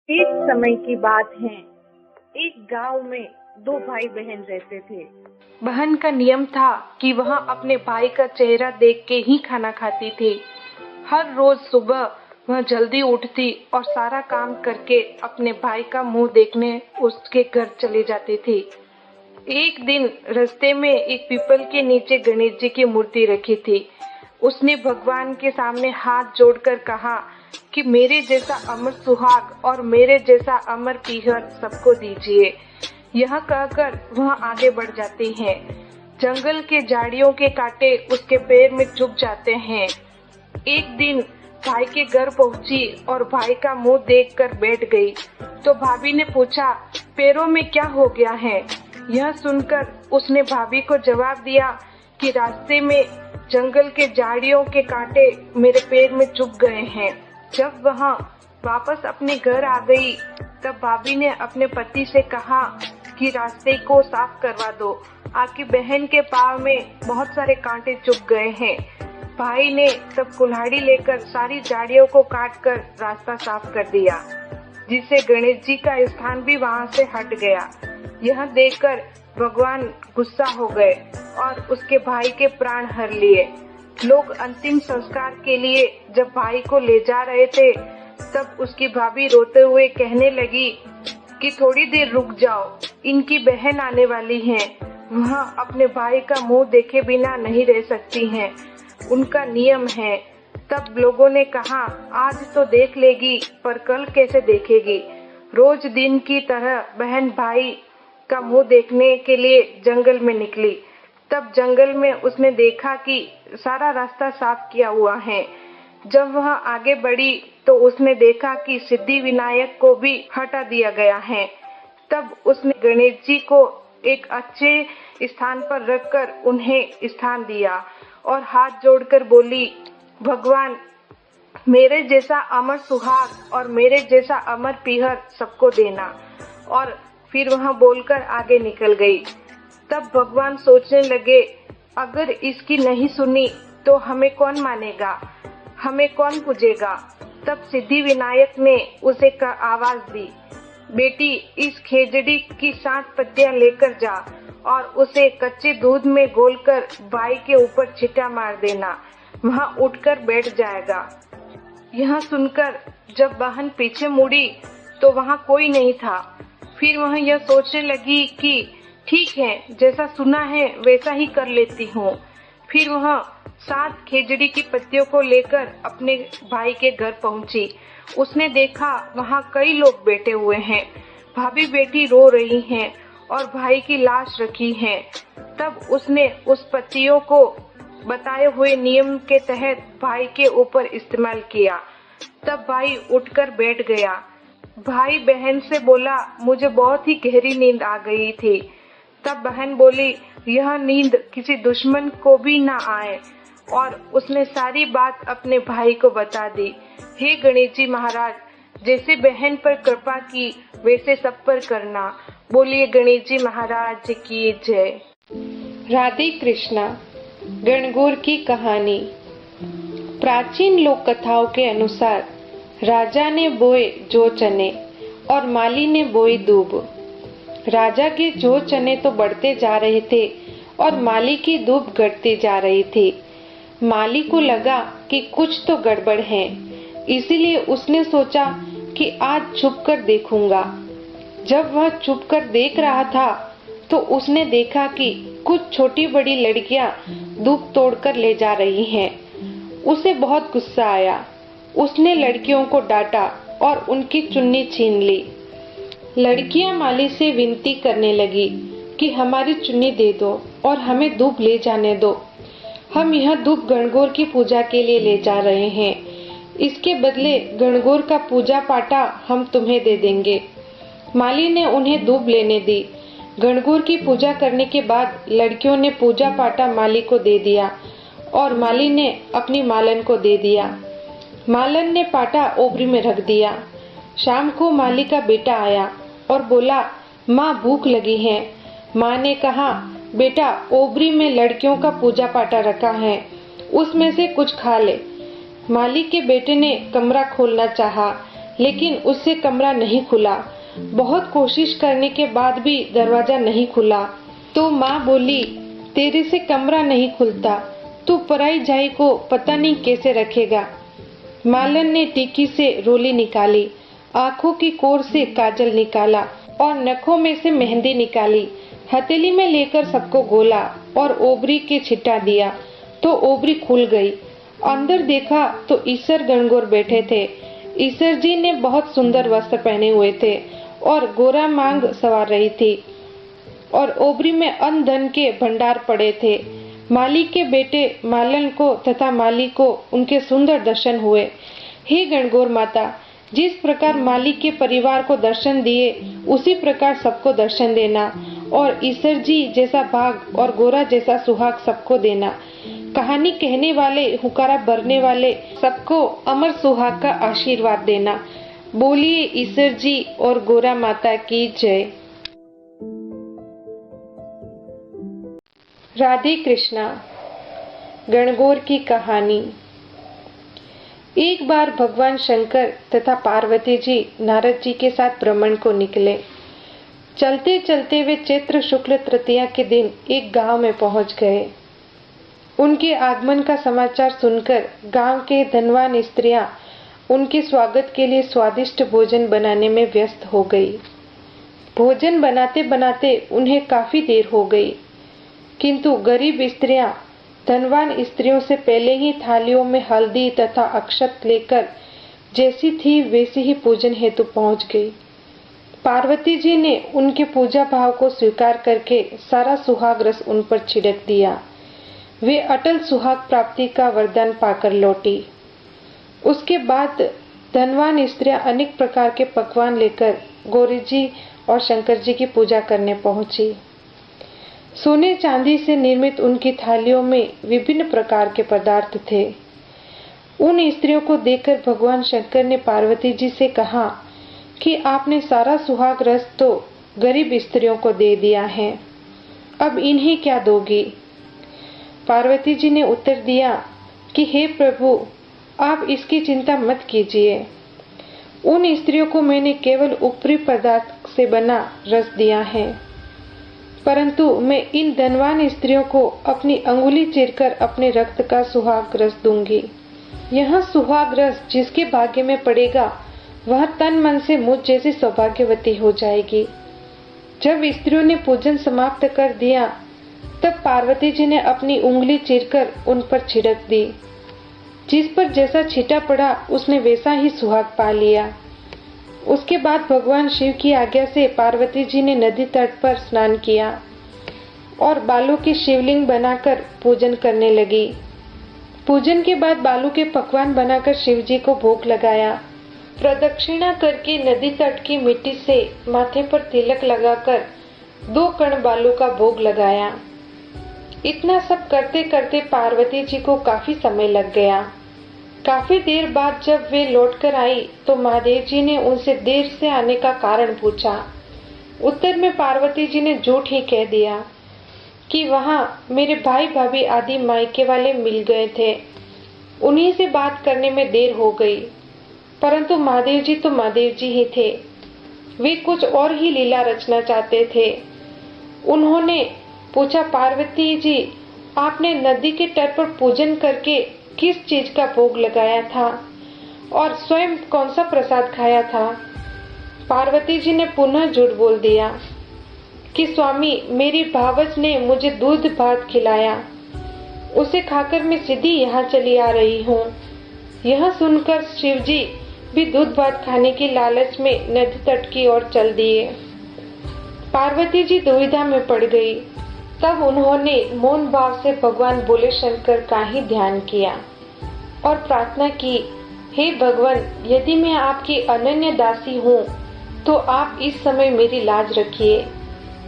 एक समय की बात है। एक गांव में दो भाई बहन रहते थे। बहन का नियम था कि वह अपने भाई का चेहरा देख के ही खाना खाती थी। हर रोज सुबह वह जल्दी उठती और सारा काम करके अपने भाई का मुंह देखने उसके घर चली जाती थी। एक दिन रास्ते में एक पीपल के नीचे गणेश जी की मूर्ति रखी थी। उसने भगवान के सामने हाथ जोड़कर कहा कि मेरे जैसा अमर सुहाग और मेरे जैसा अमर पीहर सबको दीजिए। यह कहकर वह आगे बढ़ जाती है। जंगल के झाड़ियों के कांटे उसके पैर में चुभ जाते हैं। एक दिन भाई के घर पहुंची और भाई का मुंह देखकर बैठ गई तो भाभी ने पूछा, पैरों में क्या हो गया है? यह सुनकर उसने भाभी को जवाब दिया कि रास्ते में जंगल के झाड़ियों के कांटे मेरे पैर में चुभ गए हैं। जब वह वापस अपने घर आ गई तब भाभी ने अपने पति से कहा कि रास्ते को साफ करवा दो, आपकी बहन के पाँव में बहुत सारे कांटे चुभ गए हैं। भाई ने तब कुल्हाड़ी लेकर सारी झाड़ियों को काटकर रास्ता साफ कर दिया, जिससे गणेश जी का स्थान भी वहां से हट गया। यह देखकर भगवान गुस्सा हो गए और उसके भाई के प्राण हर लिए। लोग अंतिम संस्कार के लिए जब भाई को ले जा रहे थे तब उसकी भाभी रोते हुए कहने लगी कि थोड़ी देर रुक जाओ, इनकी बहन आने वाली है। वह अपने भाई का मुंह देखे बिना नहीं रह सकती हैं, उनका नियम है। तब लोगों ने कहा, आज तो देख लेगी पर कल कैसे देखेगी। रोज दिन की तरह बहन भाई का मुंह देखने के लिए जंगल में निकली। तब जंगल में उसने देखा कि सारा रास्ता साफ किया हुआ है। जब वह आगे बढ़ी तो उसने देखा कि सिद्धि विनायक को भी हटा दिया गया है। तब उसने गणेश जी को एक अच्छे स्थान पर रखकर उन्हें स्थान दिया और हाथ जोड़कर बोली, भगवान मेरे जैसा अमर सुहाग और मेरे जैसा अमर पीहर सबको देना। और फिर वह बोलकर आगे निकल गई। तब भगवान सोचने लगे, अगर इसकी नहीं सुनी तो हमें कौन मानेगा, हमें कौन पूजेगा। तब सिद्धि विनायक ने उसे आवाज दी, बेटी इस खेजड़ी की 7 पत्तियां लेकर जा और उसे कच्चे दूध में घोलकर भाई के ऊपर छींटा मार देना, वह उठकर बैठ जाएगा। यह सुनकर जब बहन पीछे मुड़ी तो वहां कोई नहीं था। फिर वह यह सोचने लगी कि ठीक है, जैसा सुना है वैसा ही कर लेती हूँ। फिर वह 7 खेजड़ी की पत्तियों को लेकर अपने भाई के घर पहुंची। उसने देखा वहां कई लोग बैठे हुए हैं, भाभी बेटी रो रही हैं और भाई की लाश रखी है। तब उसने उस पत्तियों को बताए हुए नियम के तहत भाई के ऊपर इस्तेमाल किया। तब भाई उठकर बैठ गया। भाई बहन से बोला, मुझे बहुत ही गहरी नींद आ गई थी। तब बहन बोली, यह नींद किसी दुश्मन को भी ना आए। और उसने सारी बात अपने भाई को बता दी। हे गणेश जी महाराज, जैसे बहन पर कृपा की वैसे सब पर करना। बोलिए गणेश जी महाराज की जय। राधे कृष्णा। गणगौर की कहानी। प्राचीन लोक कथाओं के अनुसार राजा ने बोए जौ चने और माली ने बोई दूब। राजा के जौ चने तो बढ़ते जा रहे थे और माली की दूब घटती जा रही थी। माली को लगा कि कुछ तो गड़बड़ है, इसीलिए उसने सोचा कि आज छुपकर देखूंगा। जब वह छुपकर देख रहा था तो उसने देखा कि कुछ छोटी बड़ी लड़कियां दूब तोड़कर ले जा रही हैं। उसे बहुत गुस्सा आया। उसने लड़कियों को डांटा और उनकी चुन्नी छीन ली। लड़कियां माली से विनती करने लगी कि हमारी चुन्नी दे दो और हमें दूब ले जाने दो। हम यह दूब गणगौर की पूजा के लिए ले जा रहे हैं। इसके बदले गणगौर का पूजा पाटा हम तुम्हें दे देंगे। माली ने उन्हें दूब लेने दी। गणगौर की पूजा करने के बाद लड़कियों ने पूजा पाटा माली को दे दिया और माली ने अपनी मालन को दे दिया। मालन ने पाटा ओबरी में रख दिया। शाम को माली का बेटा आया और बोला, माँ भूख लगी है। माँ ने कहा, बेटा ओबरी में लड़कियों का पूजा पाटा रखा है, उसमें से कुछ खा ले। माली के बेटे ने कमरा खोलना चाहा, लेकिन उससे कमरा नहीं खुला। बहुत कोशिश करने के बाद भी दरवाजा नहीं खुला। तो माँ बोली, तेरे से कमरा नहीं खुलता, तू पराई जाई को पता नहीं कैसे रखेगा। मालन ने टिक्की से रोली निकाली, आंखों की कोर से काजल निकाला और नखों में से मेहंदी निकाली। हथेली में लेकर सबको गोला और ओबरी के छिटा दिया तो ओबरी खुल गई। अंदर देखा तो ईसर गणगौर बैठे थे। ईसर जी ने बहुत सुंदर वस्त्र पहने हुए थे और गोरा मांग सवार रही थी और ओबरी में अन्न धन के भंडार पड़े थे। माली के बेटे मालन को तथा माली को उनके सुंदर दर्शन हुए। हे गणगौर माता, जिस प्रकार माली के परिवार को दर्शन दिए उसी प्रकार सबको दर्शन देना और ईसर जी जैसा भाग और गोरा जैसा सुहाग सबको देना। कहानी कहने वाले, हुकारा भरने वाले सबको अमर सुहाग का आशीर्वाद देना। बोलिए ईसर जी और गोरा माता की जय। राधे कृष्णा। गणगौर की कहानी। एक बार भगवान शंकर तथा पार्वती जी नारद जी के साथ भ्रमण को निकले। चलते चलते वे चैत्र शुक्ल तृतीया के दिन एक गांव में पहुंच गए। उनके आगमन का समाचार सुनकर गांव के धनवान स्त्रियां उनके स्वागत के लिए स्वादिष्ट भोजन बनाने में व्यस्त हो गई। भोजन बनाते बनाते उन्हें काफी देर हो गई, किंतु गरीब स्त्रियां धनवान स्त्रियों से पहले ही थालियों में हल्दी तथा अक्षत लेकर जैसी थी वैसी ही पूजन हेतु पहुंच गई। पार्वती जी ने उनके पूजा भाव को स्वीकार करके सारा सुहाग रस उन पर छिड़क दिया। वे अटल सुहाग प्राप्ति का वरदान पाकर लौटी। उसके बाद धनवान स्त्रियां अनेक प्रकार के पकवान लेकर गौरी जी और शंकर जी की पूजा करने पहुंची। सोने चांदी से निर्मित उनकी थालियों में विभिन्न प्रकार के पदार्थ थे। उन स्त्रियों को देखकर भगवान शंकर ने पार्वती जी से कहा कि आपने सारा सुहाग रस तो गरीब स्त्रियों को दे दिया है, अब इन्हें क्या दोगी? पार्वती जी ने उत्तर दिया कि हे प्रभु, आप इसकी चिंता मत कीजिए। उन स्त्रियों को मैंने केवल ऊपरी पदार्थ से बना रस दिया है, परंतु मैं इन धनवान स्त्रियों को अपनी अंगुली चीरकर अपने रक्त का सुहाग रस दूंगी। यह सुहाग रस जिसके भाग्य में पड़ेगा वह तन मन से मुझ जैसी सौभाग्यवती हो जाएगी। जब स्त्रियों ने पूजन समाप्त कर दिया तब पार्वती जी ने अपनी उंगली चीरकर उन पर छिड़क दी। जिस पर जैसा छींटा पड़ा उसने वैसा ही सुहाग पा लिया। उसके बाद भगवान शिव की आज्ञा से पार्वती जी ने नदी तट पर स्नान किया और बालू की शिवलिंग बनाकर पूजन करने लगी। पूजन के बाद बालू के पकवान बनाकर शिव जी को भोग लगाया। प्रदक्षिणा करके नदी तट की मिट्टी से माथे पर तिलक लगाकर 2 कण बालू का भोग लगाया। इतना सब करते करते पार्वती जी को काफी समय लग गया। काफी देर बाद जब वे लौटकर आई तो महादेव जी ने उनसे देर से आने का कारण पूछा। उत्तर में पार्वती जी ने झूठ ही कह दिया कि वहां मेरे भाई भाभी आदि मायके वाले मिल गए थे, उन्हीं से बात करने में देर हो गई। परंतु महादेव जी तो महादेव जी ही थे, वे कुछ और ही लीला रचना चाहते थे। उन्होंने पूछा, पार्वती जी, आपने नदी के तट पर पूजन करके किस चीज का भोग लगाया था और स्वयं कौन सा प्रसाद खाया था? पार्वती जी ने पुनः झूठ बोल दिया कि स्वामी, मेरी भावज ने मुझे दूध भात खिलाया, उसे खाकर मैं सीधी यहाँ चली आ रही हूँ। यह सुनकर शिवजी भी दूध भात खाने की लालच में नदी तट की ओर चल दिए। पार्वती जी दुविधा में पड़ गई। तब उन्होंने मौन भाव से भगवान भोले शंकर का ही ध्यान किया और प्रार्थना की, हे भगवान, यदि मैं आपकी अनन्य दासी हूँ तो आप इस समय मेरी लाज रखिए।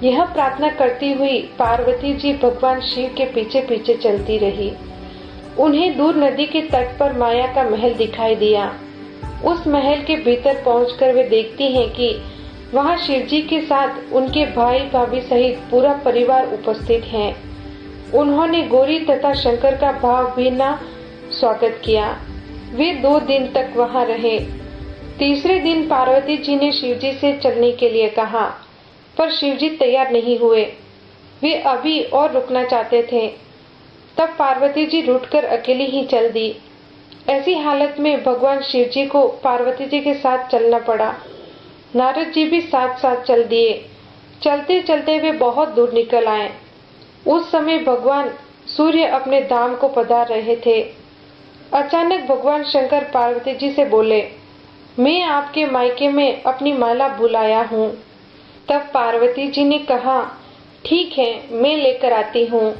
यह प्रार्थना करती हुई पार्वती जी भगवान शिव के पीछे पीछे चलती रही। उन्हें दूर नदी के तट पर माया का महल दिखाई दिया। उस महल के भीतर पहुंचकर वे देखती हैं कि वहां शिवजी के साथ उनके भाई भाभी सहित पूरा परिवार उपस्थित है। उन्होंने गौरी तथा शंकर का भावभीना स्वागत किया। वे 2 दिन तक वहां रहे। तीसरे दिन पार्वती जी ने शिवजी से चलने के लिए कहा, पर शिवजी तैयार नहीं हुए। वे अभी और रुकना चाहते थे। तब पार्वती जी रूठकर अकेली ही चल दी। ऐसी हालत में भगवान शिवजी को पार्वती जी के साथ चलना पड़ा। नारद जी भी साथ साथ चल दिए। चलते चलते वे बहुत दूर निकल आए। उस समय भगवान सूर्य अपने धाम को पधार रहे थे। अचानक भगवान शंकर पार्वती जी से बोले, मैं आपके मायके में अपनी माला भुलाया हूँ। तब पार्वती जी ने कहा, ठीक है, मैं लेकर आती हूँ,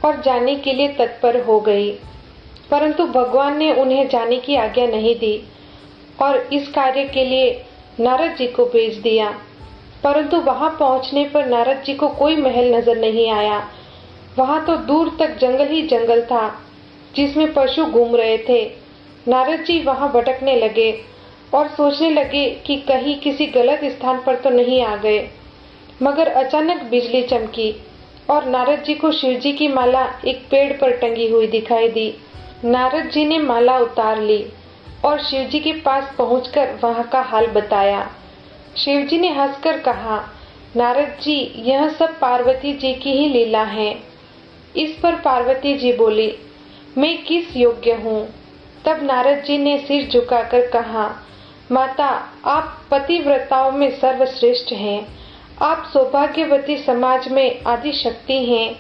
और जाने के लिए तत्पर हो गई। परंतु भगवान ने उन्हें जाने की आज्ञा नहीं दी और इस कार्य के लिए नारद जी को भेज दिया। परंतु वहां पहुंचने पर नारद जी को कोई महल नजर नहीं आया। वहां तो दूर तक जंगल ही जंगल था, जिसमें पशु घूम रहे थे। नारद जी वहां भटकने लगे और सोचने लगे कि कहीं किसी गलत स्थान पर तो नहीं आ गए। मगर अचानक बिजली चमकी और नारद जी को शिवजी की माला एक पेड़ पर टंगी हुई दिखाई दी। नारद जी ने माला उतार ली और शिवजी के पास पहुंचकर वहां का हाल बताया। शिवजी ने हंसकर कहा, नारद जी, यह सब पार्वती जी की ही लीला है। इस पर पार्वती जी बोली, मैं किस योग्य हूँ? तब नारद जी ने सिर झुकाकर कहा, माता, आप पतिव्रताओं में सर्वश्रेष्ठ हैं। आप सौभाग्यवती समाज में आदि शक्ति हैं।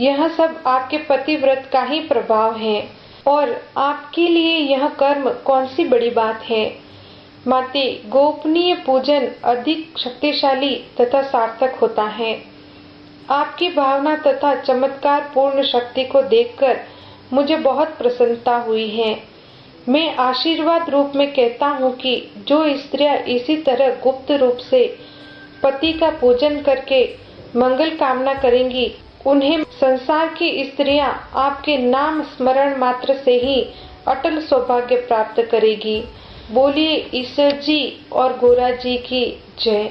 यह सब आपके पतिव्रत का ही प्रभाव है और आपके लिए यह कर्म कौन सी बड़ी बात है। माते, गोपनीय पूजन अधिक शक्तिशाली तथा सार्थक होता है। आपकी भावना तथा चमत्कार पूर्ण शक्ति को देखकर मुझे बहुत प्रसन्नता हुई है। मैं आशीर्वाद रूप में कहता हूँ कि जो स्त्रियां इसी तरह गुप्त रूप से पति का पूजन करके मंगल कामना करेंगी, उन्हें संसार की स्त्रियां आपके नाम स्मरण मात्र से ही अटल सौभाग्य प्राप्त करेगी। बोलिए ईश्वर जी और गोरा जी की जय।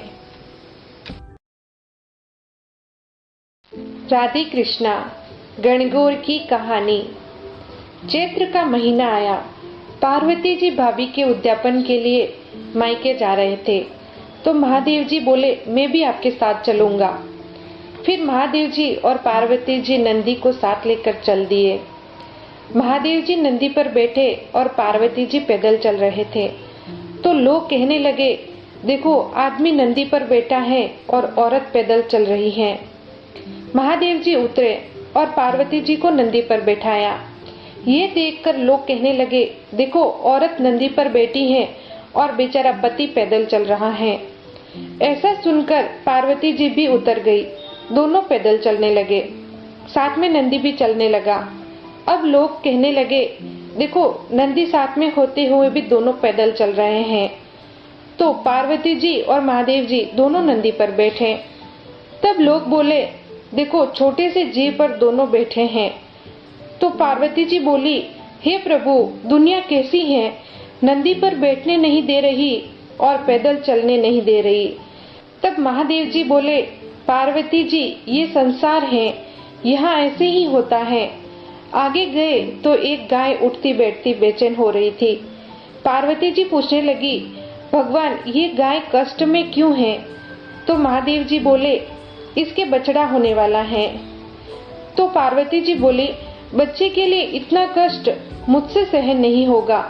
राधे कृष्णा। गणगौर की कहानी। चैत्र का महीना आया। पार्वती जी भाभी के उद्यापन के लिए मायके जा रहे थे, तो महादेव जी बोले, मैं भी आपके साथ चलूंगा। फिर महादेव जी और पार्वती जी नंदी को साथ लेकर चल दिए। महादेव जी नंदी पर बैठे और पार्वती जी पैदल चल रहे थे। तो लोग कहने लगे, देखो, आदमी नंदी पर बैठा है और औरत पैदल चल रही है। महादेव जी उतरे और पार्वती जी को नंदी पर बैठाया। ये देखकर लोग कहने लगे, देखो, औरत नंदी पर बैठी है और बेचारा पति पैदल चल रहा है। ऐसा सुनकर पार्वती जी भी उतर गई। दोनों पैदल चलने लगे। साथ में नंदी भी चलने लगा। अब लोग कहने लगे, देखो, नंदी साथ में होते हुए भी दोनों पैदल चल रहे हैं। तो पार्वती जी और महादेव जी दोनों नंदी पर बैठे। तब लोग बोले, देखो, छोटे से जीव पर दोनों बैठे हैं। तो पार्वती जी बोली, हे प्रभु, दुनिया कैसी है, नंदी पर बैठने नहीं दे रही और पैदल चलने नहीं दे रही। तब महादेव जी बोले, पार्वती जी, ये संसार है, यहाँ ऐसे ही होता है। आगे गए तो एक गाय उठती बैठती बेचैन हो रही थी। पार्वती जी पूछने लगी, भगवान, ये गाय कष्ट में क्यों है? तो महादेव जी बोले, इसके बछड़ा होने वाला है। तो पार्वती जी बोली, बच्चे के लिए इतना कष्ट मुझसे सहन नहीं होगा,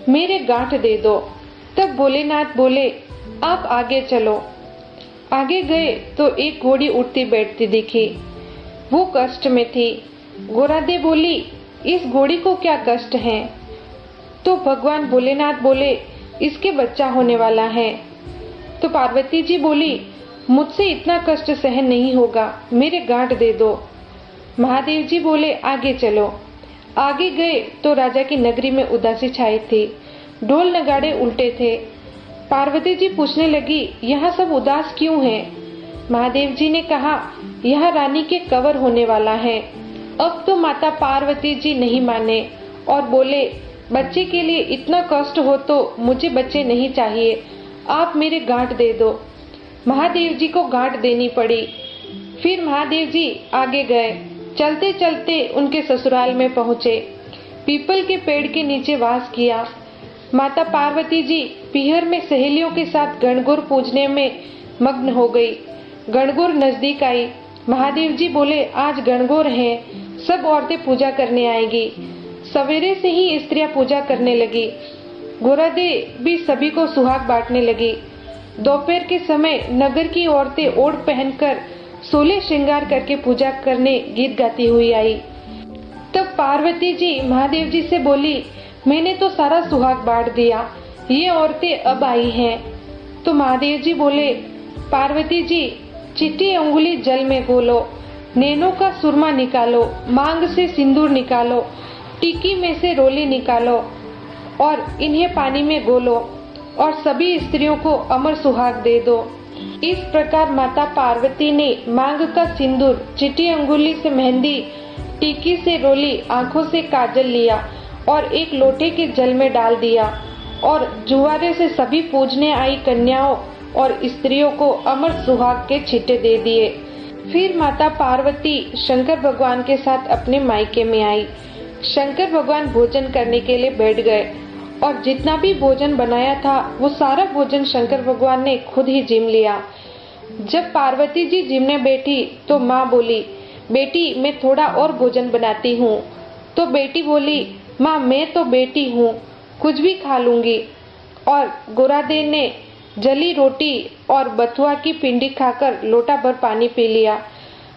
मेरे गांठ दे दो। तब भोलेनाथ बोले, आप आगे चलो। आगे गए तो एक घोड़ी उठती बैठती दिखी। वो कष्ट में थी। गोरादे बोली, इस घोड़ी को क्या कष्ट है? तो भगवान भोलेनाथ बोले, इसके बच्चा होने वाला है। तो पार्वती जी बोली, मुझसे इतना कष्ट सहन नहीं होगा, मेरे गांठ दे दो। महादेव जी बोले, आगे चलो। आगे गए तो राजा की नगरी में उदासी छाई थी। ढोल नगाड़े उल्टे थे। पार्वती जी पूछने लगी, यहाँ सब उदास क्यों हैं? महादेव जी ने कहा, यह रानी के कवर होने वाला है। अब तो माता पार्वती जी नहीं माने और बोले, बच्चे के लिए इतना कष्ट हो तो मुझे बच्चे नहीं चाहिए, आप मेरे गांठ दे दो। महादेव जी को गांठ देनी पड़ी। फिर महादेव जी आगे गए। चलते चलते उनके ससुराल में पहुंचे। पीपल के पेड़ के नीचे वास किया। माता पार्वती जी पीहर में सहेलियों के साथ गणगौर पूजने में मग्न हो गई। गणगौर नजदीक आई। महादेव जी बोले, आज गणगौर है, सब औरतें पूजा करने आएगी। सवेरे से ही स्त्रियां पूजा करने लगी। गोरादे भी सभी को सुहाग बांटने लगी। दोपहर के समय नगर की औरतें ओढ़ पहनकर सोलह श्रृंगार करके पूजा करने गीत गाती हुई आई। तब पार्वती जी महादेव जी से बोली, मैंने तो सारा सुहाग बांट दिया, ये औरतें अब आई हैं। तो महादेव जी बोले, पार्वती जी चिट्ठी अंगुली जल में घोलो, नैनों का सुरमा निकालो, मांग से सिंदूर निकालो, टीकी में से रोली निकालो और इन्हें पानी में घोलो और सभी स्त्रियों को अमर सुहाग दे दो। इस प्रकार माता पार्वती ने मांग का सिंदूर, चिट्ठी अंगुली से मेहंदी, टीकी से रोली, आंखों से काजल लिया और एक लोटे के जल में डाल दिया और जुआरे से सभी पूजने आई कन्याओं और स्त्रियों को अमर सुहाग के छींटे दे दिए। फिर माता पार्वती शंकर भगवान के साथ अपने मायके में आई। शंकर भगवान भोजन करने के लिए बैठ गए और जितना भी भोजन बनाया था वो सारा भोजन शंकर भगवान ने खुद ही जिम लिया। जब पार्वती जी जिमने बैठी तो माँ बोली, बेटी मैं थोड़ा और भोजन बनाती हूँ। तो बेटी बोली, माँ मैं तो बेटी हूँ, कुछ भी खा लूंगी। और गोरादे ने जली रोटी और बथुआ की पिंडी खाकर लोटा भर पानी पी लिया।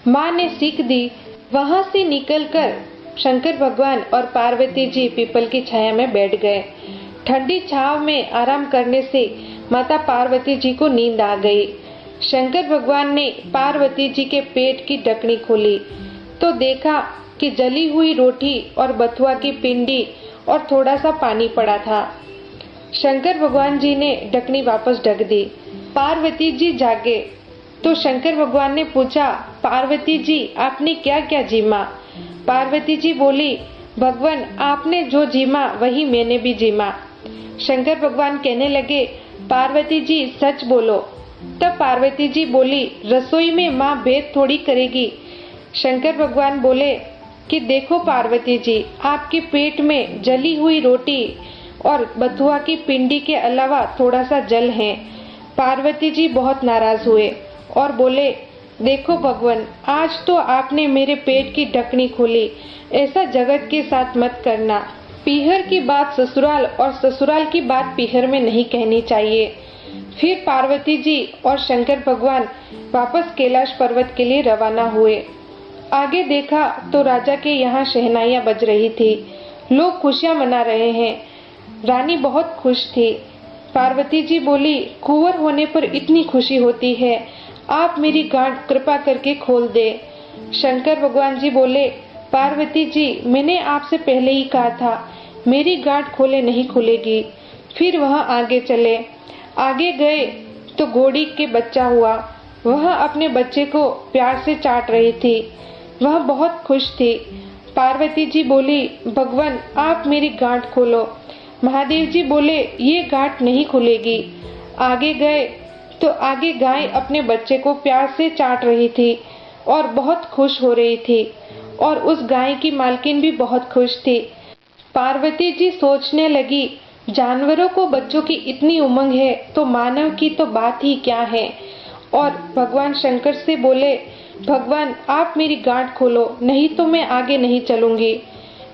माँ ने सीख दी। वहां से निकलकर शंकर भगवान और पार्वती जी पीपल की छाया में बैठ गए। ठंडी छांव में आराम करने से माता पार्वती जी को नींद आ गई। शंकर भगवान ने पार्वती जी के पेट की ढकनी खोली तो देखा कि जली हुई रोटी और बथुआ की पिंडी और थोड़ा सा पानी पड़ा था। शंकर भगवान जी ने ढकनी वापस ढक दी। पार्वती जी जागे तो शंकर भगवान ने पूछा, पार्वती जी आपने क्या क्या जीमा? पार्वती जी बोली, भगवान आपने जो जीमा वही मैंने भी जीमा। शंकर भगवान कहने लगे, पार्वती जी सच बोलो। तब पार्वती जी बोली, रसोई में माँ भेद थोड़ी करेगी। शंकर भगवान बोले कि देखो पार्वती जी, आपके पेट में जली हुई रोटी और बथुआ की पिंडी के अलावा थोड़ा सा जल है। पार्वती जी बहुत नाराज हुए और बोले, देखो भगवान, आज तो आपने मेरे पेट की ढकनी खोली, ऐसा जगत के साथ मत करना। पीहर की बात ससुराल और ससुराल की बात पीहर में नहीं कहनी चाहिए। फिर पार्वती जी और शंकर भगवान वापस कैलाश पर्वत के लिए रवाना हुए। आगे देखा तो राजा के यहाँ शहनाइयाँ बज रही थी, लोग खुशियाँ मना रहे हैं। रानी बहुत खुश थी। पार्वती जी बोली, कुंवर होने पर इतनी खुशी होती है, आप मेरी गांठ कृपा करके खोल दे। शंकर भगवान जी बोले, पार्वती जी मैंने आपसे पहले ही कहा था, मेरी गांठ खोले नहीं खुलेगी। फिर वह आगे चले। आगे गए तो घोड़ी के बच्चा हुआ। वह अपने बच्चे को प्यार से चाट रही थी। वह बहुत खुश थी। पार्वती जी बोली, भगवान आप मेरी गांठ खोलो। महादेव जी बोले, ये गांठ नहीं खुलेगी। आगे गए तो आगे गाय अपने बच्चे को प्यार से चाट रही थी और बहुत खुश हो रही थी और उस गाय की मालकिन भी बहुत खुश थी। पार्वती जी सोचने लगी, जानवरों को बच्चों की इतनी उमंग है तो मानव की तो बात ही क्या है। और भगवान शंकर से बोले, भगवान आप मेरी गांठ खोलो, नहीं तो मैं आगे नहीं चलूंगी।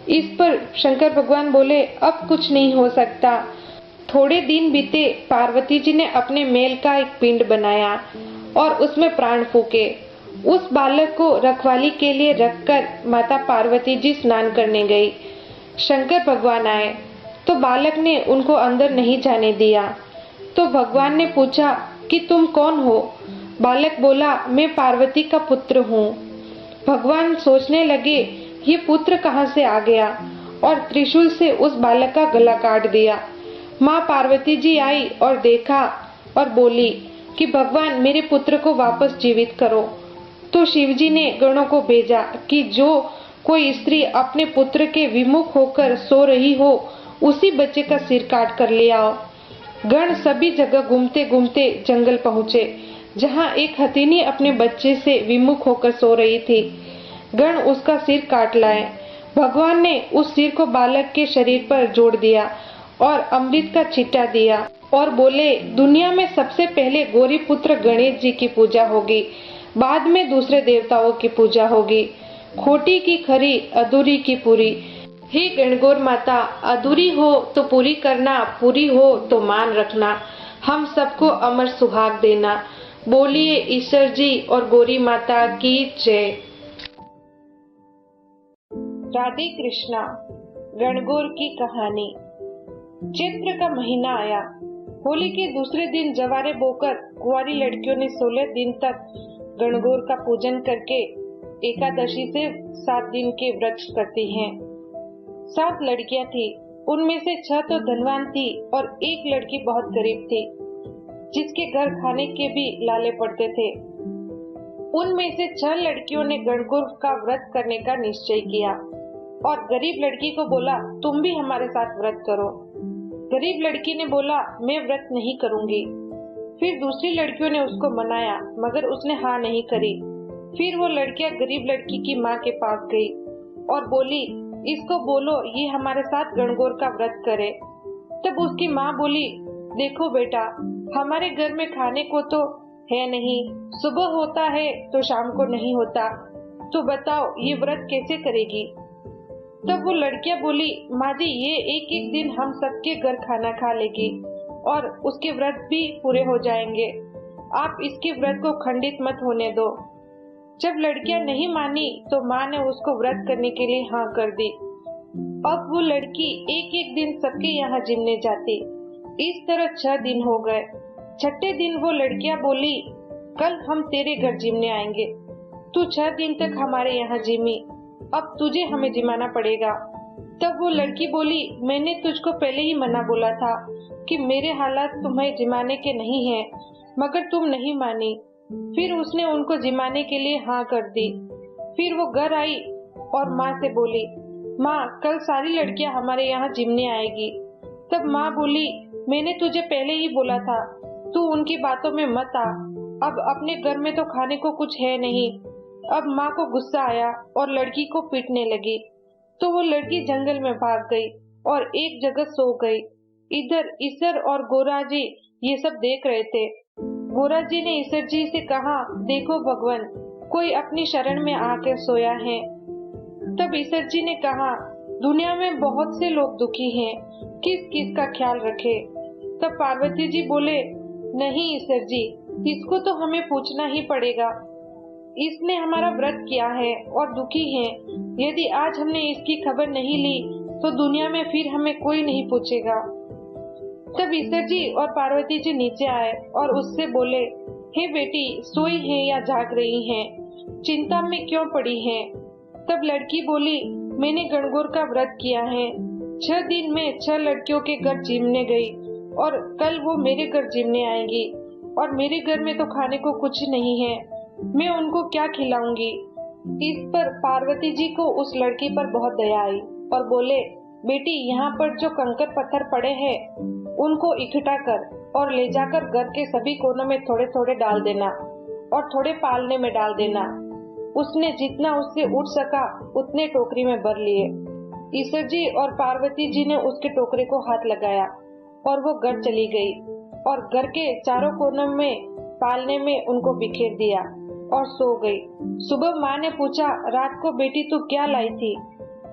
इस पर शंकर भगवान बोले, अब कुछ नहीं हो सकता। थोड़े दिन बीते। पार्वती जी ने अपने मेल का एक पिंड बनाया और उसमें प्राण फूके। उस बालक को रखवाली के लिए रखकर माता पार्वती जी स्नान करने गई। शंकर भगवान आए तो बालक ने उनको अंदर नहीं जाने दिया। तो भगवान ने पूछा कि तुम कौन हो? बालक बोला, मैं पार्वती का पुत्र हूँ। भगवान सोचने लगे, ये पुत्र कहाँ से आ गया, और त्रिशूल से उस बालक का गला काट दिया। माँ पार्वती जी आई और देखा और बोली कि भगवान मेरे पुत्र को वापस जीवित करो। तो शिवजी ने गणों को भेजा कि जो कोई स्त्री अपने पुत्र के विमुख होकर सो रही हो, उसी बच्चे का सिर काट कर ले आओ। गण सभी जगह घूमते घूमते जंगल पहुँचे, जहाँ एक हथिनी अपने बच्चे से विमुख होकर सो रही थी। गण उसका सिर काट लाए। भगवान ने उस सिर को बालक के शरीर पर जोड़ दिया और अमृत का छिट्टा दिया और बोले, दुनिया में सबसे पहले गौरी पुत्र गणेश जी की पूजा होगी, बाद में दूसरे देवताओं की पूजा होगी। खोटी की खरी, अधूरी की पूरी। हे गणगौर माता, अधूरी हो तो पूरी करना, पूरी हो तो मान रखना, हम सबको अमर सुहाग देना। बोलिए ईश्वर जी और गौरी माता की जय। राधे कृष्णा। गणगौर की कहानी। चैत्र का महीना आया। होली के दूसरे दिन जवारे बोकर कुंवारी लड़कियों ने 16 दिन तक गणगौर का पूजन करके एकादशी से 7 दिन के व्रत करती हैं। 7 लड़कियां थी, उनमें से 6 तो धनवान थी और एक लड़की बहुत गरीब थी, जिसके घर खाने के भी लाले पड़ते थे। उनमें से 6 लड़कियों ने गणगौर का व्रत करने का निश्चय किया और गरीब लड़की को बोला, तुम भी हमारे साथ व्रत करो। गरीब लड़की ने बोला, मैं व्रत नहीं करूंगी। फिर दूसरी लड़कियों ने उसको मनाया, मगर उसने हाँ नहीं करी। फिर वो लड़कियां गरीब लड़की की माँ के पास गई और बोली, इसको बोलो ये हमारे साथ गणगौर का व्रत करे। तब उसकी माँ बोली, देखो बेटा, हमारे घर में खाने को तो है नहीं, सुबह होता है तो शाम को नहीं होता, तो बताओ ये व्रत कैसे करेगी। तब वो लड़कियां बोली, माँ जी ये एक एक दिन हम सबके घर खाना खा लेगी और उसके व्रत भी पूरे हो जाएंगे, आप इसके व्रत को खंडित मत होने दो। जब लड़कियां नहीं मानी तो माँ ने उसको व्रत करने के लिए हाँ कर दी। अब वो लड़की एक एक दिन सबके यहाँ जिमने जाती। इस तरह 6 दिन हो गए। 6ठे दिन वो लड़कियां बोली, कल हम तेरे घर जिमने आएंगे, तू 6 दिन तक हमारे यहाँ जिमी, अब तुझे हमें जिमाना पड़ेगा। तब वो लड़की बोली, मैंने तुझको पहले ही मना बोला था कि मेरे हालात तुम्हें जिमाने के नहीं हैं, मगर तुम नहीं मानी। फिर उसने उनको जिमाने के लिए हाँ कर दी। फिर वो घर आई और माँ से बोली, माँ कल सारी लड़कियां हमारे यहाँ जिमने आएगी। तब माँ बोली, मैंने तुझे पहले ही बोला था, तू उनकी बातों में मत आ, अब अपने घर में तो खाने को कुछ है नहीं। अब माँ को गुस्सा आया और लड़की को पीटने लगी, तो वो लड़की जंगल में भाग गई और एक जगह सो गई। इधर ईसर और गोरा जी ये सब देख रहे थे। गोरा जी ने ईसर जी से कहा, देखो भगवान, कोई अपनी शरण में आकर सोया है। तब ईसर जी ने कहा, दुनिया में बहुत से लोग दुखी हैं, किस किस का ख्याल रखे। तब पार्वती जी बोले, नहीं ईसर जी, इसको तो हमें पूछना ही पड़ेगा, इसने हमारा व्रत किया है और दुखी है। यदि आज हमने इसकी खबर नहीं ली तो दुनिया में फिर हमें कोई नहीं पूछेगा। तब ईसर जी और पार्वती जी नीचे आए और उससे बोले, हे बेटी, सोई है या जाग रही हैं? चिंता में क्यों पड़ी हैं? तब लड़की बोली, मैंने गणगौर का व्रत किया है। 6 दिन में 6 लड़कियों के घर जिमने गई और कल वो मेरे घर जिमने आएंगी और मेरे घर में तो खाने को कुछ नहीं है, मैं उनको क्या खिलाऊंगी। इस पर पार्वती जी को उस लड़की पर बहुत दया आई और बोले, बेटी, यहाँ पर जो कंकड़ पत्थर पड़े हैं उनको इकट्ठा कर और ले जाकर घर के सभी कोनों में थोड़े थोड़े डाल देना और थोड़े पालने में डाल देना। उसने जितना उससे उठ सका उतने टोकरी में भर लिए। ईसर जी और पार्वती जी ने उसके टोकरे को हाथ लगाया और वो घर चली गई और घर के चारों कोनों में पालने में उनको बिखेर दिया और सो गई। सुबह माँ ने पूछा, रात को बेटी तू क्या लाई थी?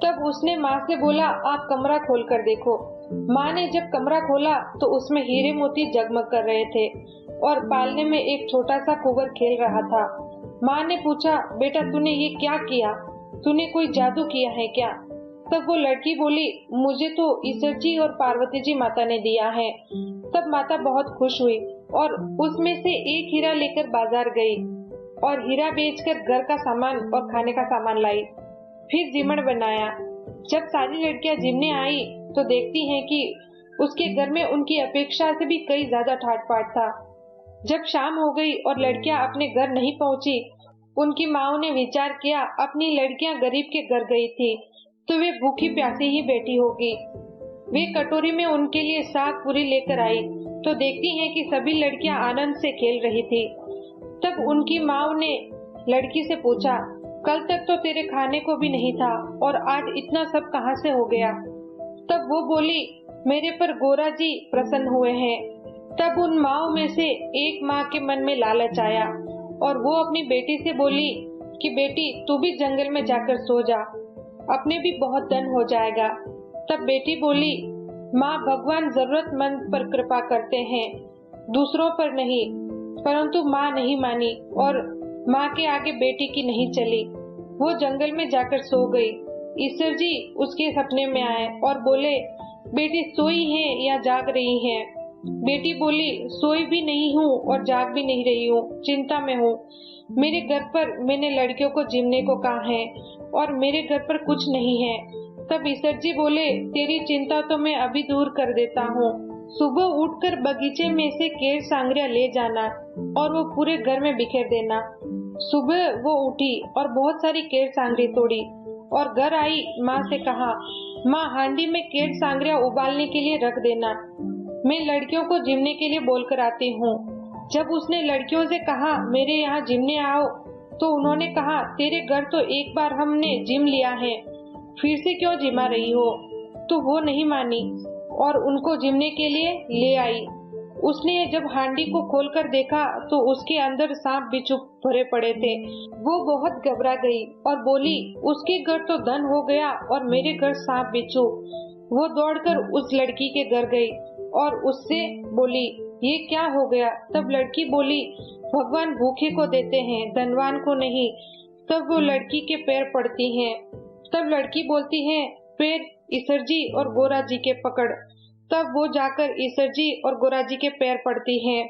तब उसने माँ से बोला, आप कमरा खोल कर देखो। माँ ने जब कमरा खोला तो उसमें हीरे मोती जगमग कर रहे थे और पालने में एक छोटा सा कुंवर खेल रहा था। माँ ने पूछा, बेटा तूने ये क्या किया? तूने कोई जादू किया है क्या? तब वो लड़की बोली, मुझे तो ईसर जी और पार्वती जी माता ने दिया है। तब माता बहुत खुश हुई और उसमें से एक हीरा लेकर बाजार गई और हीरा बेचकर घर का सामान और खाने का सामान लाई। फिर जिमण बनाया। जब सारी लड़कियां जिमने आई तो देखती हैं कि उसके घर में उनकी अपेक्षा से भी कई ज्यादा ठाट बाट था। जब शाम हो गई और लड़कियां अपने घर नहीं पहुंची, उनकी माँओं ने विचार किया, अपनी लड़कियां गरीब के घर गई थी तो वे भूखी प्यासी ही बैठी होगी। वे कटोरी में उनके लिए साग पूरी लेकर आई तो देखती हैं कि सभी लड़कियां आनंद से खेल रही थी। तब उनकी माँ ने लड़की से पूछा, कल तक तो तेरे खाने को भी नहीं था और आज इतना सब कहाँ से हो गया? तब वो बोली, मेरे पर गोरा जी प्रसन्न हुए हैं। तब उन माँओं में से एक माँ के मन में लालच आया और वो अपनी बेटी से बोली कि बेटी तू भी जंगल में जाकर सो जा, अपने भी बहुत धन हो जाएगा। तब बेटी बोली, माँ भगवान जरूरतमंद पर कृपा करते हैं, दूसरों पर नहीं। परंतु माँ नहीं मानी और माँ के आगे बेटी की नहीं चली। वो जंगल में जाकर सो गई। ईश्वर जी उसके सपने में आए और बोले, बेटी सोई है या जाग रही है? बेटी बोली, सोई भी नहीं हूँ और जाग भी नहीं रही हूँ, चिंता में हूँ। मेरे घर पर मैंने लड़कियों को जिमने को कहा है और मेरे घर पर कुछ नहीं है। तब ईश्वर जी बोले, तेरी चिंता तो मैं अभी दूर कर देता हूँ। सुबह उठकर बगीचे में से केर सांगरिया ले जाना और वो पूरे घर में बिखेर देना। सुबह वो उठी और बहुत सारी केर सांगरी तोड़ी और घर आई। माँ से कहा, माँ हांडी में केर सांगरिया उबालने के लिए रख देना, मैं लड़कियों को जिमने के लिए बोलकर आती हूँ। जब उसने लड़कियों से कहा मेरे यहाँ जिमने आओ, तो उन्होंने कहा, तेरे घर तो एक बार हमने जिम लिया है, फिर से क्यों जिमा रही हो? तो वो नहीं मानी और उनको जिमने के लिए ले आई। उसने जब हांडी को खोलकर देखा तो उसके अंदर सांप बिच्छू भरे पड़े थे। वो बहुत घबरा गई और बोली, उसके घर तो धन हो गया और मेरे घर सांप बिच्छू। वो दौड़कर उस लड़की के घर गई और उससे बोली, ये क्या हो गया? तब लड़की बोली, भगवान भूखे को देते हैं, धनवान को नहीं। तब वो लड़की के पैर पड़ती हैं। तब लड़की बोलती है, पैर ईश्वर जी और गोरा जी के पकड़। तब वो जाकर ईश्वर जी और गोरा जी के पैर पड़ती हैं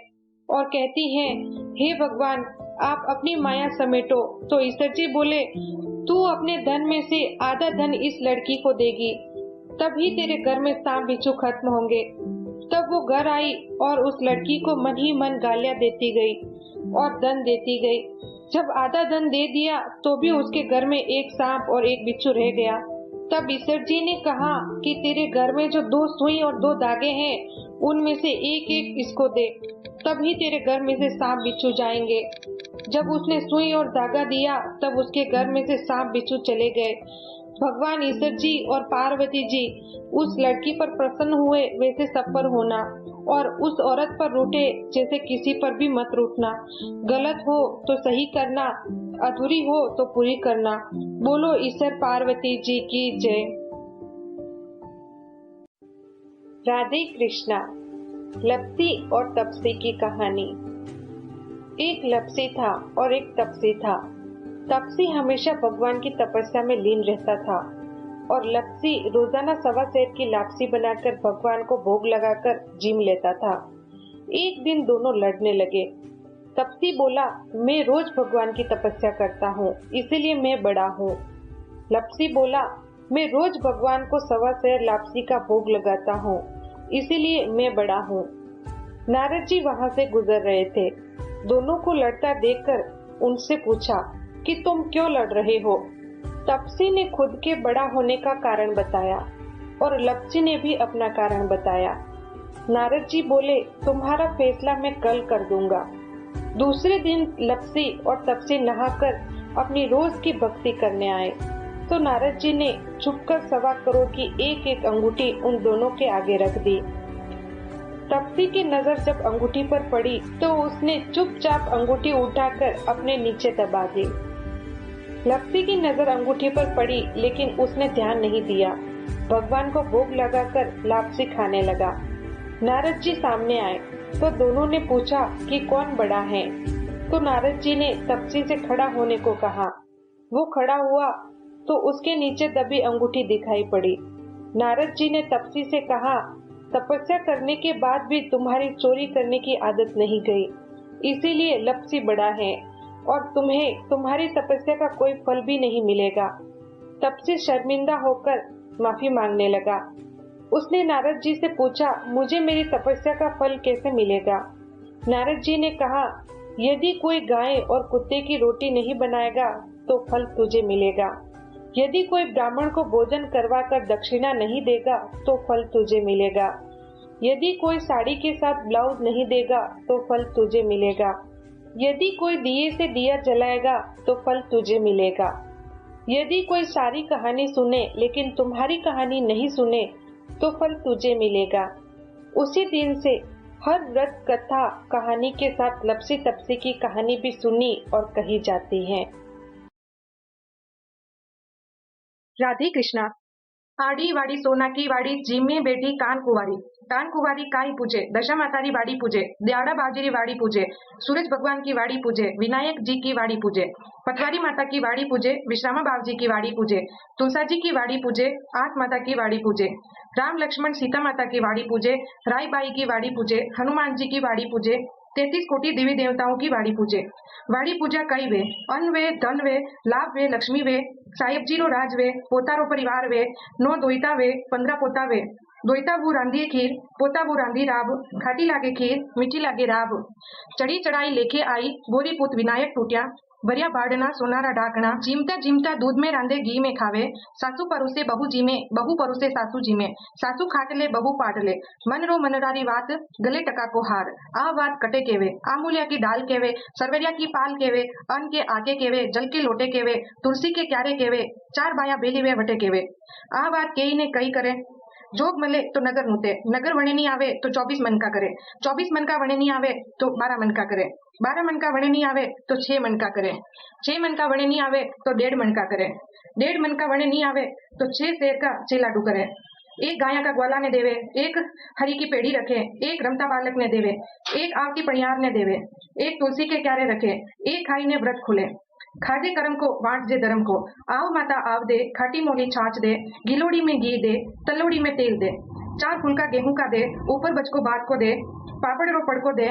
और कहती हैं, हे भगवान आप अपनी माया समेटो। तो ईश्वर जी बोले, तू अपने धन में से आधा धन इस लड़की को देगी, तभी तेरे घर में सांप बिच्छू खत्म होंगे। तब वो घर आई और उस लड़की को मन ही मन गालियां देती गई और धन देती गई। जब आधा धन दे दिया तो भी उसके घर में एक सांप और एक बिच्छू रह गया। तब ईश्वर जी ने कहा कि तेरे घर में जो 2 सुई और 2 धागे हैं, उनमें से एक एक इसको दे, तभी तेरे घर में से सांप बिच्छू जाएंगे। जब उसने सुई और धागा दिया तब उसके घर में से सांप बिच्छू चले गए। भगवान ईश्वर जी और पार्वती जी उस लड़की पर प्रसन्न हुए वैसे सब पर होना और उस औरत पर रूठे जैसे किसी पर भी मत रूठना। गलत हो तो सही करना, अधूरी हो तो पूरी करना। बोलो ईश्वर पार्वती जी की जय। राधे कृष्णा। लप्सी और तपसी की कहानी। एक लप्सी था और एक तपसी था। तपसी हमेशा भगवान की तपस्या में लीन रहता था और लप्सी रोजाना 1.25 सेर की लापसी बनाकर भगवान को भोग लगाकर जिम लेता था। एक दिन दोनों लड़ने लगे। तपसी बोला, मैं रोज भगवान की तपस्या करता हूँ, इसीलिए मैं बड़ा हूँ। लप्सी बोला, मैं रोज भगवान को 1.25 सेर लापसी का भोग लगाता हूँ, इसीलिए मैं बड़ा हूँ। नारद जी वहाँ से गुजर रहे थे। दोनों को लड़ता देखकर उनसे पूछा कि तुम क्यों लड़ रहे हो? तपसी ने खुद के बड़ा होने का कारण बताया और लप्सी ने भी अपना कारण बताया। नारद जी बोले, तुम्हारा फैसला मैं कल कर दूंगा। दूसरे दिन लप्सी और तपसी नहाकर अपनी रोज की भक्ति करने आए तो नारद जी ने छुपकर 1.25 करोड़ की एक एक अंगूठी उन दोनों के आगे रख दी। तपसी की नजर जब अंगूठी पर पड़ी तो उसने चुपचाप अंगूठी उठाकर अपने नीचे दबा दी। लप्सी की नजर अंगूठी पर पड़ी लेकिन उसने ध्यान नहीं दिया। भगवान को भोग लगाकर लापसी खाने लगा। नारद जी सामने आए तो दोनों ने पूछा कि कौन बड़ा है। तो नारद जी ने तपसी से खड़ा होने को कहा। वो खड़ा हुआ तो उसके नीचे दबी अंगूठी दिखाई पड़ी। नारद जी ने तपसी से कहा, तपस्या करने के बाद भी तुम्हारी चोरी करने की आदत नहीं गई, इसीलिए लप्सी बड़ा है और तुम्हें तुम्हारी तपस्या का कोई फल भी नहीं मिलेगा। तपसी शर्मिंदा होकर माफी मांगने लगा। उसने नारद जी से पूछा, मुझे मेरी तपस्या का फल कैसे मिलेगा? नारद जी ने कहा, यदि कोई गाय और कुत्ते की रोटी नहीं बनाएगा तो फल तुझे मिलेगा। यदि कोई ब्राह्मण को भोजन करवाकर दक्षिणा नहीं देगा तो फल तुझे मिलेगा। यदि कोई साड़ी के साथ ब्लाउज नहीं देगा तो फल तुझे मिलेगा। यदि कोई दिए से दिया जलाएगा तो फल तुझे मिलेगा। यदि कोई सारी कहानी सुने लेकिन तुम्हारी कहानी नहीं सुने तो फल तुझे मिलेगा। उसी दिन से हर व्रत कथा कहानी के साथ लपसी तपसी की कहानी भी सुनी और कही जाती है। राधे कृष्णा। आड़ी वाड़ी सोना की वाड़ी जीमे बैठी कान कुंवारी काई पूजे, दशा मातारी वाड़ी पूजे, दयाड़ा बाजीरी वाड़ी पूजे, सूरज भगवान की वाड़ी पूजे, विनायक जी की वाड़ी पूजे, पटवारी माता की वाड़ी पूजे, विश्रामा बाबजी की वाड़ी पूजे, तुलसा जी की वाड़ी पूजे, आस माता की वाड़ी पूजे, राम लक्ष्मण सीता माता की वाड़ी पूजे, राय बाई की वाड़ी पूजे, हनुमान जी की वाड़ी पूजे, 33 कोटि देवी देवताओं की वाड़ी पूजे। वाड़ी पूजा कई वे, अन्न वे, धन वे, लाभ वे, लक्ष्मी वे, साहेब जीरो राज वे, पोतारो परिवार वे, 9 दोईता वे, 15 पोता वे, दोईता वो रांधी खीर, पोता वो रांधी राब, खाटी लागे खीर, मीठी लागे राब, चढ़ी चढ़ाई लेके आई, गोरी पूत विनायक टूटिया, भरिया बाड़ना सोनारा ढाकना, जीमता जीमता दूध में रांधे घी में खावे, सासू परोसे बहू जी में, बहू परोसे सासू जी में, सासू खाट ले बहू पाट ले, मन रो मनरारी वात, गले टका को हार, आ बात कटे केवे, आमूलिया की डाल केवे, सरवरिया की पाल केवे, अन्न के आगे केवे, जल के लोटे केवे, तुलसी के क्यारे केवे, 4 बाया बेली वे वटे केवे, आ बात केई ने कई करे, जोग मले तो नगर नूते, नगर वणे नहीं आवे तो 24 मन का करे, 24 मन का वणे नहीं आवे तो 12 मन का करे, 12 मन का वणे नहीं आवे तो 6 मन का करे, 6 मन का वणे नहीं आवे तो 1.5 मन का करे, 1.5 मन का वणे नहीं आवे तो 6 सेर का 6 लाडू करे। एक गाया का ग्वाला ने देवे, एक हरी की पेड़ी रखे, एक रमता बालक ने देवे, एक आव की पणियार ने देवे, एक तुलसी के क्यारे रखे, एक खाई ने व्रत खुले, खाजे करम को बांट जे धर्म को, आव माता आव दे, खाटी मोली छाछ दे, गिलोड़ी में घी दे, तलोड़ी में तेल दे, 4 फुलका गेहूं का दे, ऊपर बचको बात को दे, पापड़ रो पड़को दे,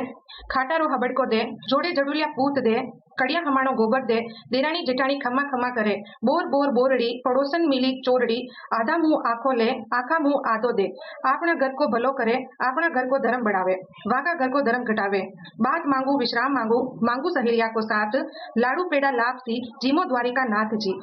खाटा रो हबड़ को दे, जोड़े जड़ुलिया पूत दे, कड़िया हमाणो गोबर दे, देरानी जेठानी खम्मा खम्मा करे, बोर बोर बोरड़ी, पड़ोसन मिली चोरड़ी, आधा मुंह आखो ले, आखा मुंह आधो दे, अपना घर को भलो करे, अपना घर को धर्म बढ़ावे, वाका घर को धर्म घटावे, बात मांगू विश्राम मांगू, मांगू सहेलिया को साथ, लाड़ू पेड़ा लाभ सी, जीमो द्वारिका नाथ जी।